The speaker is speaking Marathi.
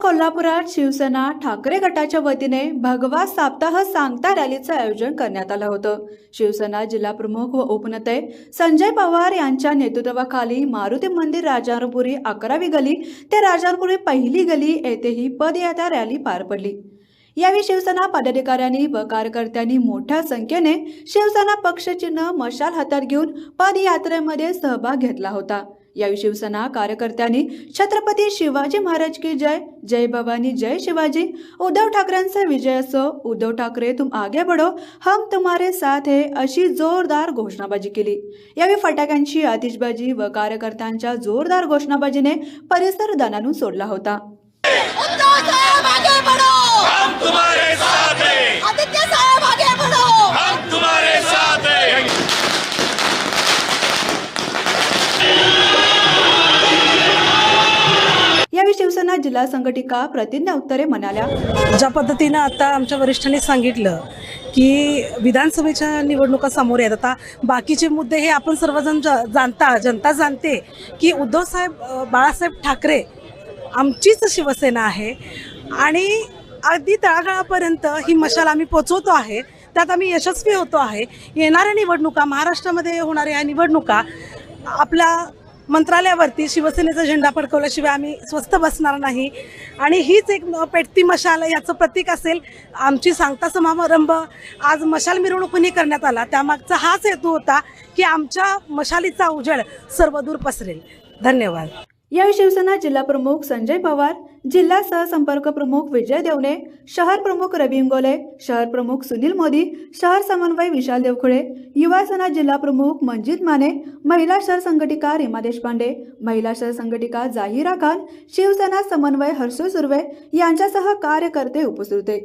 कोल्हापुरात शिवसेना ठाकरे गटाच्या वतीने भगवा सप्ताह सांगता रॅलीचं आयोजन करण्यात आलं होतं। शिवसेना जिल्हा प्रमुख व उपनेते संजय पवार यांच्या नेतृत्वाखाली मारुती मंदिर राजारामपुरी 11वी गली ते राजारामपुरी पहिली गली येथे ही पदयात्रा रॅली पार पडली। यावेळी शिवसेना पदाधिकाऱ्यांनी व कार्यकर्त्यांनी मोठ्या संख्येने शिवसेना पक्षचिन्ह मशाल हातात घेऊन पदयात्रेमध्ये सहभाग घेतला होता। यावेळी शिवसेना कार्यकर्त्यांनी छत्रपती शिवाजी महाराज की जय, जय भवानी जय शिवाजी, उद्धव ठाकरेंचा विजय असो, उद्धव ठाकरे तुम आगे बढ़ो, हम तुम्हारे साथ है अशी जोरदार घोषणाबाजी केली। यावेळी फटाक्यांची आतिषबाजी व कार्यकर्त्यांच्या जोरदार घोषणाबाजीने परिसर दणाणून सोडला होता। उद्धव साहेब आगे बढ़ो, हम तुम्हारे साथ हैं। आदित्य साहेब आगे बढ़ो, हम तुम्हारे साथ हैं। यावेळी शिवसेना जिल्हा संघटिका प्रतिज्ञा उत्तरे म्हणाल्या, ज्या पद्धतीनं आता आमच्या वरिष्ठांनी सांगितलं की विधानसभेच्या निवडणुका समोर आहेत, आता बाकीचे मुद्दे हे आपण सर्वजण जनता जाणते की उद्धव साहेब बाळासाहेब ठाकरे आमचीच शिवसेना आहे आणि अगदी तळागाळापर्यंत ही मशाल आम्ही पोचवतो आहे। त्यात आम्ही यशस्वी होतो आहे। येणाऱ्या निवडणुका, महाराष्ट्रामध्ये होणाऱ्या ह्या निवडणुका आपल्या मंत्रालयावरती शिवसेनेचा झेंडा फडकवल्याशिवाय आम्ही स्वस्थ बसणार नाही आणि हीच एक पेटती मशाल याचं प्रतीक असेल। आमची सांगता समारंभ आज मशाल मिरवणुकीने करण्यात आला, त्यामागचा हाच हेतू होता की आमच्या मशालीचा उजेड सर्वदूर पसरेल। धन्यवाद। यावेळी शिवसेना जिल्हा प्रमुख संजय पवार, जिल्हा सहसंपर्क प्रमुख विजय देवणे, शहर प्रमुख रवी इंगोले, शहर प्रमुख सुनील मोदी, शहर समन्वय विशाल देवखुळे, युवा सेना जिल्हा प्रमुख मंजित माने, महिला शहर संघटिका रीमा देशपांडे, महिला शहर संघटिका जाहिरा खान, शिवसेना समन्वय हर्षू सुर्वे यांच्यासह कार्यकर्ते उपस्थित होते।